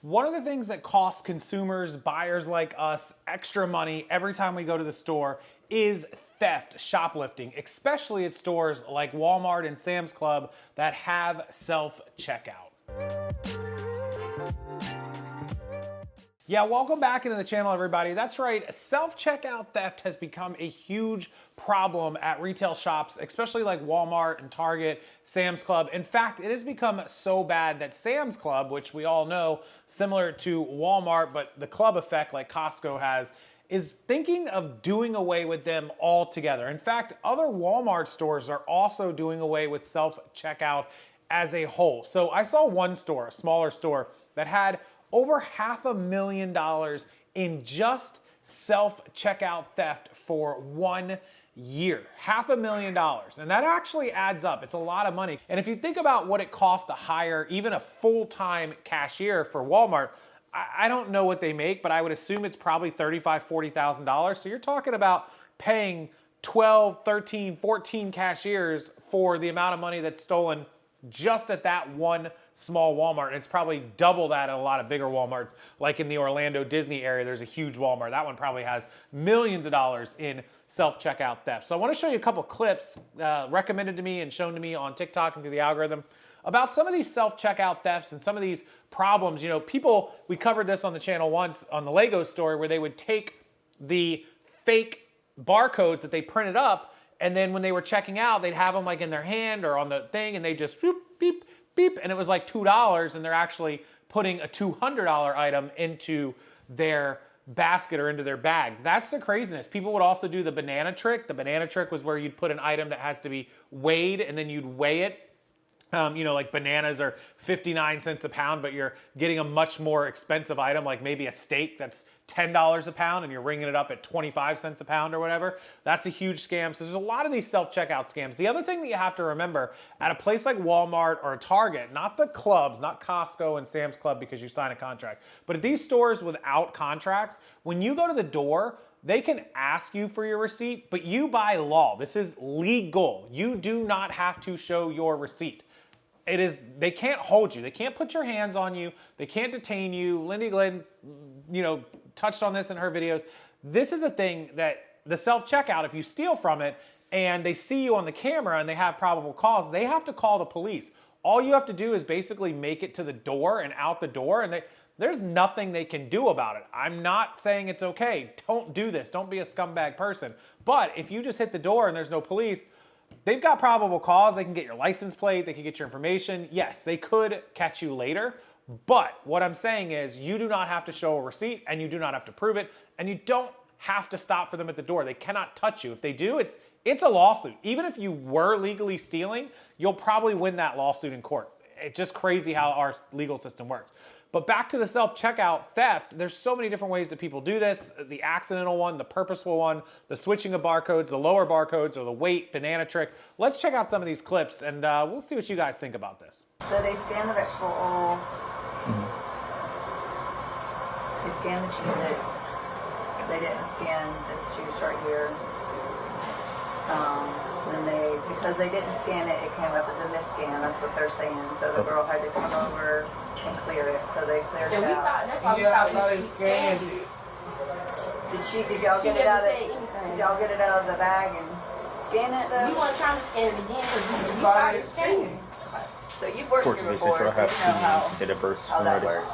One of the things that costs consumers, buyers like us, extra money every time we go to the store is theft, shoplifting, especially at stores like Walmart and Sam's Club that have self-checkout. Yeah, welcome back into the channel, everybody. That's right, self-checkout theft has become a huge problem at retail shops, especially like Walmart and Target, Sam's Club. In fact, it has become so bad that Sam's Club, which we all know, similar to Walmart, but the club effect like Costco has, is thinking of doing away with them altogether. In fact, other Walmart stores are also doing away with self-checkout as a whole. So I saw one store, a smaller store, that had over $500,000 in just self-checkout theft for 1 year. $500,000. And that actually adds up. It's a lot of money. And if you think about what it costs to hire even a full-time cashier for Walmart, I don't know what they make, but I would assume it's probably $35,000, $40,000. So you're talking about paying 12, 13, 14 cashiers for the amount of money that's stolen just at that one small Walmart. And it's probably double that at a lot of bigger Walmarts, like in the Orlando Disney area, there's a huge Walmart. That one probably has millions of dollars in self-checkout theft. So I want to show you a couple clips recommended to me and shown to me on TikTok and through the algorithm about some of these self-checkout thefts and some of these problems. You know, people, we covered this on the channel once on the Lego story where they would take the fake barcodes that they printed up, and then when they were checking out, they'd have them like in their hand or on the thing, and they just beep, beep, beep, and it was like $2, and they're actually putting a $200 item into their basket or into their bag. That's the craziness. People would also do the banana trick. The banana trick was where you'd put an item that has to be weighed, and then you'd weigh it. You know, like bananas are 59 cents a pound, but you're getting a much more expensive item, like maybe a steak that's $10 a pound, and you're ringing it up at 25 cents a pound or whatever. That's a huge scam. So there's a lot of these self-checkout scams. The other thing that you have to remember at a place like Walmart or Target, not the clubs, not Costco and Sam's Club because you sign a contract, but at these stores without contracts, when you go to the door, they can ask you for your receipt, but you by law, this is legal. You do not have to show your receipt. It is, they can't hold you. They can't put your hands on you. They can't detain you. Lindy Glenn, you know, touched on this in her videos. This is a thing that the self-checkout, if you steal from it and they see you on the camera and they have probable cause, they have to call the police. All you have to do is basically make it to the door and out the door, and there's nothing they can do about it. I'm not saying it's okay. Don't do this. Don't be a scumbag person. But if you just hit the door and there's no police, they've got probable cause. They can get your license plate. They can get your information. Yes, they could catch you later. But what I'm saying is you do not have to show a receipt, and you do not have to prove it, and you don't have to stop for them at the door. They cannot touch you. If they do, it's a lawsuit. Even if you were legally stealing, you'll probably win that lawsuit in court. It's just crazy how our legal system works. But back to the self-checkout theft, there's so many different ways that people do this. The accidental one, the purposeful one, the switching of barcodes, the lower barcodes, or the weight banana trick. Let's check out some of these clips, and we'll see what you guys think about this. So they scan the vegetable oil, they scan the cheese. They didn't scan this juice right here. Because they didn't scan it, it came up as a misscan. That's what they're saying. So the girl had to come over and clear it. So they cleared it out. That's why we thought she scanned it. Did y'all get it out of? Did y'all get it out of the bag and scan it though? We weren't trying to scan it again because we thought it scanned. So you've worked here before, so you know how that works.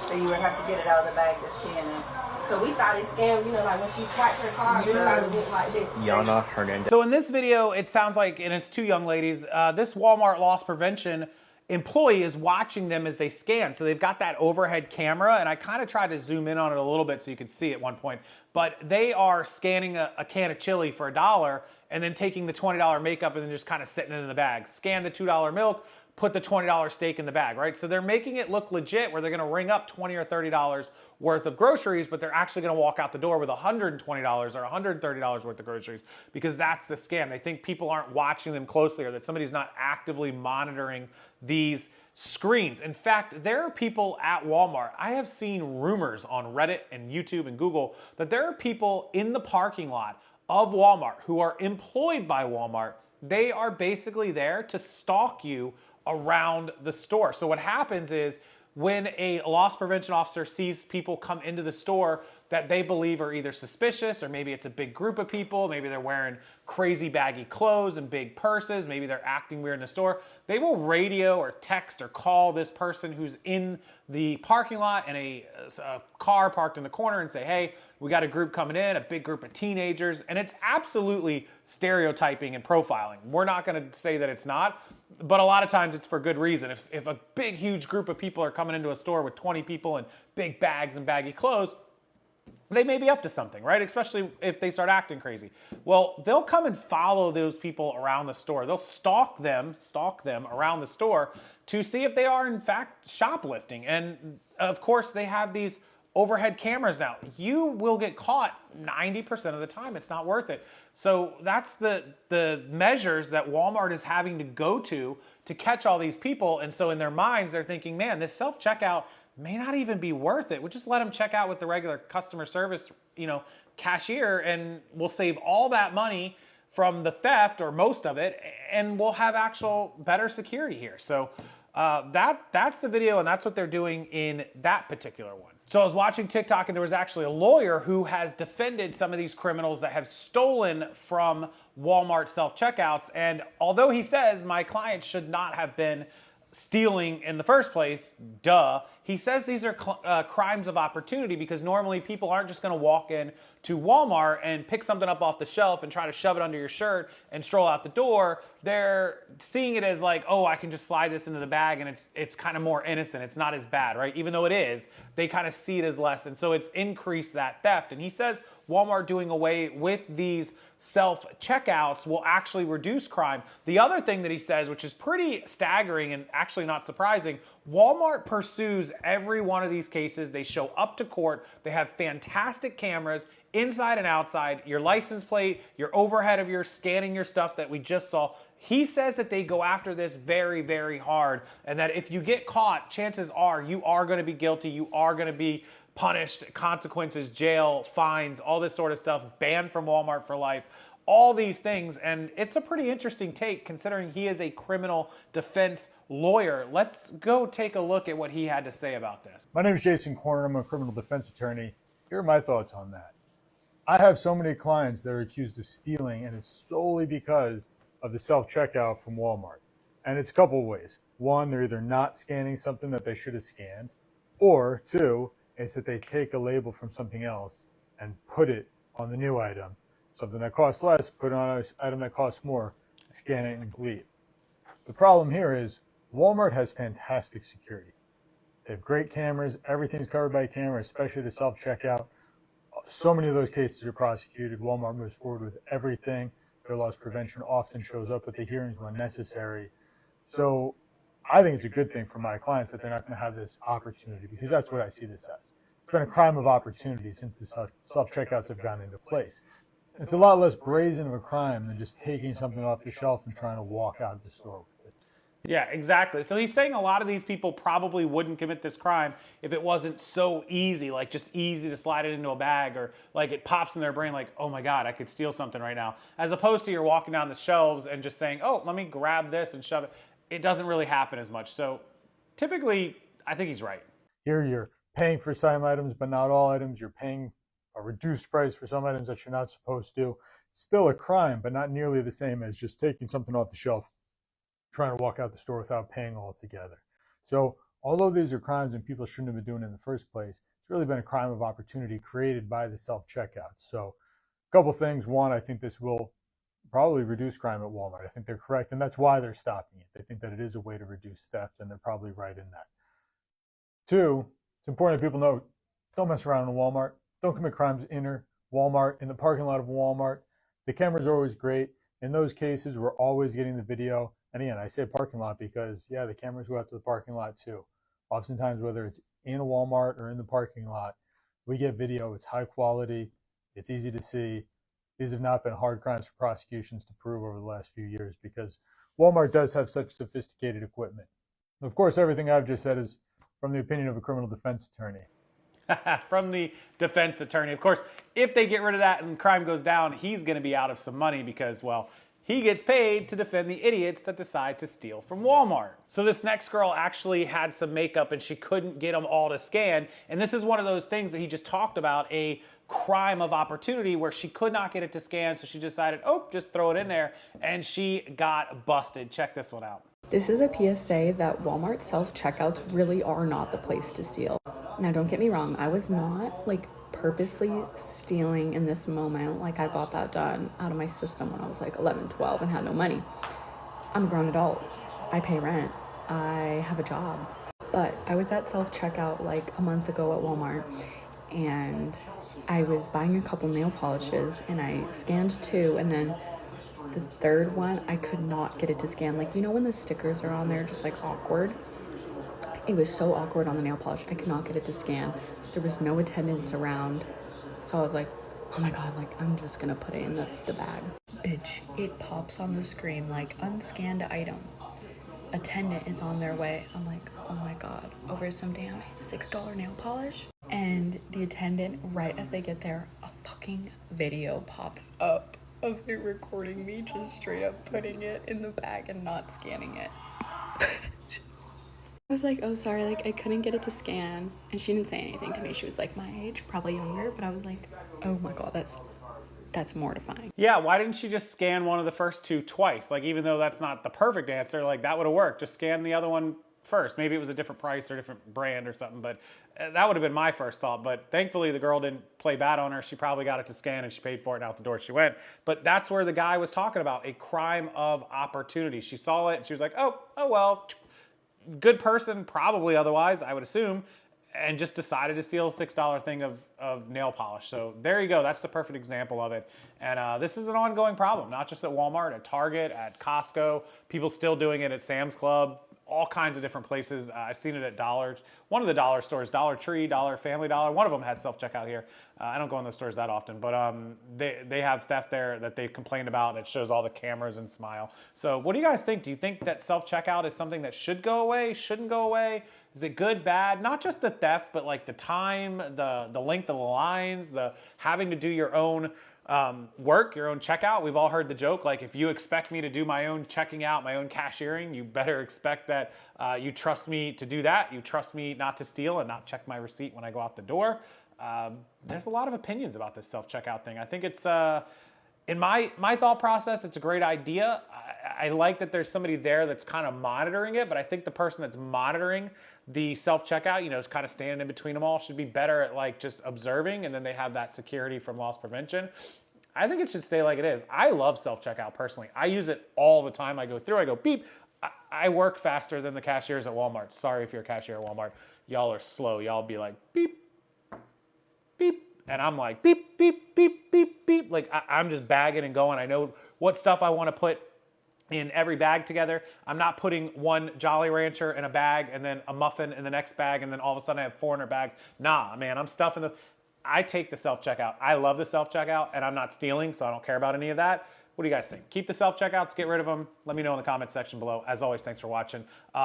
So you would have to get it out of the bag to scan it. So we thought it scanned, you know, like when she swiped her card, we thought it went like this. Yana Hernandez. So in this video, it sounds like, and it's two young ladies, this Walmart loss prevention employee is watching them as they scan. So they've got that overhead camera, and I kind of tried to zoom in on it a little bit so you could see at one point. But they are scanning a can of chili for $1 and then taking the $20 makeup and then just kind of sitting it in the bag. Scan the $2 milk, put the $20 steak in the bag, right? So they're making it look legit where they're gonna ring up $20 or $30 worth of groceries, but they're actually gonna walk out the door with $120 or $130 worth of groceries because that's the scam. They think people aren't watching them closely or that somebody's not actively monitoring these screens. In fact, there are people at Walmart, I have seen rumors on Reddit and YouTube and Google that there are people in the parking lot of Walmart who are employed by Walmart. They are basically there to stalk you around the store. So what happens is when a loss prevention officer sees people come into the store that they believe are either suspicious, or maybe it's a big group of people, maybe they're wearing crazy baggy clothes and big purses, maybe they're acting weird in the store, they will radio or text or call this person who's in the parking lot in a car parked in the corner and say, hey, we got a group coming in, a big group of teenagers, and it's absolutely stereotyping and profiling. We're not gonna say that it's not, but a lot of times it's for good reason. If a big, huge group of people are coming into a store with 20 people in big bags and baggy clothes, they may be up to something, right? Especially if they start acting crazy. Well, they'll come and follow those people around the store. They'll stalk them around the store to see if they are in fact shoplifting. And of course, they have these overhead cameras now. You will get caught 90% of the time. It's not worth it. So that's the measures that Walmart is having to go to catch all these people. And so in their minds, they're thinking, man, this self-checkout may not even be worth it. We'll just let them check out with the regular customer service, cashier, and we'll save all that money from the theft, or most of it, and we'll have actual better security here. So that's the video, and that's what they're doing in that particular one. So I was watching TikTok, and there was actually a lawyer who has defended some of these criminals that have stolen from Walmart self-checkouts. And although he says my client should not have been stealing in the first place, duh, he says these are crimes of opportunity, because normally people aren't just going to walk in to Walmart and pick something up off the shelf and try to shove it under your shirt and stroll out the door. They're seeing it as like, oh, I can just slide this into the bag, and it's kind of more innocent. It's not as bad, right? Even though it is, they kind of see it as less, and so it's increased that theft. And he says Walmart doing away with these self-checkouts will actually reduce crime. The other thing that he says, which is pretty staggering and actually not surprising, Walmart pursues every one of these cases. They show up to court. They have fantastic cameras inside and outside, your license plate, your overhead of your scanning your stuff that we just saw. He says that they go after this very, very hard, and that if you get caught, chances are you are going to be guilty. You are going to be punished, consequences, jail, fines, all this sort of stuff, banned from Walmart for life, all these things. And it's a pretty interesting take considering he is a criminal defense lawyer. Let's go take a look at what he had to say about this. My name is Jason Corner. I'm a criminal defense attorney. Here are my thoughts on that. I have so many clients that are accused of stealing, and it's solely because of the self-checkout from Walmart. And it's a couple of ways. One, they're either not scanning something that they should have scanned, or two, it's that they take a label from something else and put it on the new item. Something that costs less, put it on an item that costs more, scan it and leave. The problem here is Walmart has fantastic security. They have great cameras. Everything's covered by camera, especially the self-checkout. So many of those cases are prosecuted. Walmart moves forward with everything. Their loss prevention often shows up at the hearings when necessary. So I think it's a good thing for my clients that they're not going to have this opportunity, because that's what I see this as. It's been a crime of opportunity since the self-checkouts have gone into place. It's a lot less brazen of a crime than just taking something off the shelf and trying to walk out of the store with it. Yeah, exactly. So he's saying a lot of these people probably wouldn't commit this crime if it wasn't so easy, like just easy to slide it into a bag, or like it pops in their brain like, oh my God, I could steal something right now. As opposed to you're walking down the shelves and just saying, oh, let me grab this and shove it. It doesn't really happen as much. So typically, I think he's right. Here you're paying for some items, but not all items. You're paying a reduced price for some items that you're not supposed to. Still a crime, but not nearly the same as just taking something off the shelf, trying to walk out the store without paying altogether. So although these are crimes and people shouldn't have been doing it in the first place, it's really been a crime of opportunity created by the self-checkout. So a couple things. One, I think this will probably reduce crime at Walmart. I think they're correct, and that's why they're stopping it. They think that it is a way to reduce theft, and they're probably right in that. Two, it's important that people know, don't mess around in Walmart. Don't commit crimes in Walmart, in the parking lot of Walmart. The cameras are always great. In those cases, we're always getting the video. And again, I say parking lot because, yeah, the cameras go out to the parking lot too. Oftentimes, whether it's in a Walmart or in the parking lot, we get video. It's high quality. It's easy to see. These have not been hard crimes for prosecutions to prove over the last few years because Walmart does have such sophisticated equipment. Of course, everything I've just said is from the opinion of a criminal defense attorney. From the defense attorney. Of course, if they get rid of that and crime goes down, he's going to be out of some money because, well, he gets paid to defend the idiots that decide to steal from Walmart. So this next girl actually had some makeup and she couldn't get them all to scan. And this is one of those things that he just talked about, a crime of opportunity where she could not get it to scan. So she decided, oh, just throw it in there. And she got busted. Check this one out. This is a PSA that Walmart self-checkouts really are not the place to steal. Now, don't get me wrong. I was not like purposely stealing in this moment. Like I got that done out of my system when I was like 11, 12 and had no money. I'm a grown adult. I pay rent. I have a job. But I was at self-checkout like a month ago at Walmart and I was buying a couple nail polishes and I scanned 2 and then the third one, I could not get it to scan. Like, you know when the stickers are on there just like awkward? It was so awkward on the nail polish. I could not get it to scan. There was no attendants around. So I was like, oh my God, like I'm just gonna put it in the bag. Bitch, it pops on the screen like unscanned item. Attendant is on their way. I'm like, oh my God, over some damn $6 nail polish? And the attendant, right as they get there, a fucking video pops up of it recording me just straight up putting it in the bag and not scanning it. I was like, oh, sorry, like I couldn't get it to scan. And she didn't say anything to me. She was like my age, probably younger, but I was like, oh my God, that's mortifying. Yeah, why didn't she just scan one of the first 2 twice? Like, even though that's not the perfect answer, like that would have worked. Just scan the other one first. Maybe it was a different price or different brand or something, but that would have been my first thought. But thankfully the girl didn't play bad on her. She probably got it to scan and she paid for it and out the door she went. But that's where the guy was talking about, a crime of opportunity. She saw it and she was like, oh well, good person, probably otherwise, I would assume, and just decided to steal a $6 thing of nail polish. So there you go. That's the perfect example of it. And this is an ongoing problem, not just at Walmart, at Target, at Costco. People still doing it at Sam's Club, all kinds of different places. I've seen it at Dollar. One of the dollar stores, Dollar Tree, Dollar Family Dollar, one of them has self-checkout here. I don't go in those stores that often, but they have theft there that they've complained about, and it shows all the cameras and Smile. So what do you guys think? Do you think that self-checkout is something that should go away, shouldn't go away? Is it good, bad? Not just the theft, but like the time, the length of the lines, the having to do your own work, your own checkout. We've all heard the joke, like if you expect me to do my own checking out, my own cashiering, you better expect that you trust me to do that. You trust me not to steal and not check my receipt when I go out the door. There's a lot of opinions about this self-checkout thing. I think it's, in my thought process, it's a great idea. I like that there's somebody there that's kind of monitoring it, but I think the person that's monitoring the self-checkout, you know, is kind of standing in between them all, should be better at like just observing, and then they have that security from loss prevention. I think it should stay like it is. I love self-checkout personally. I use it all the time. I go through, I go beep. I work faster than the cashiers at Walmart. Sorry if you're a cashier at Walmart. Y'all are slow. Y'all be like beep, beep. And I'm like beep, beep, beep, beep, beep. Like I'm just bagging and going. I know what stuff I want to put in every bag together. I'm not putting one Jolly Rancher in a bag and then a muffin in the next bag and then all of a sudden I have 400 bags. Nah, man, I'm stuffing the... I take the self-checkout. I love the self-checkout and I'm not stealing, so I don't care about any of that. What do you guys think? Keep the self-checkouts, get rid of them. Let me know in the comment section below. As always, thanks for watching.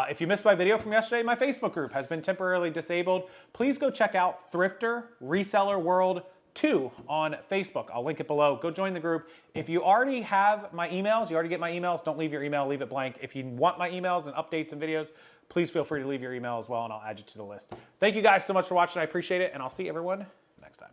If you missed my video from yesterday, my Facebook group has been temporarily disabled. Please go check out Thrifter Reseller World 2 on Facebook. I'll link it below. Go join the group. If you already have my emails, you already get my emails, don't leave your email, leave it blank. If you want my emails and updates and videos, please feel free to leave your email as well and I'll add you to the list. Thank you guys so much for watching. I appreciate it and I'll see everyone next time.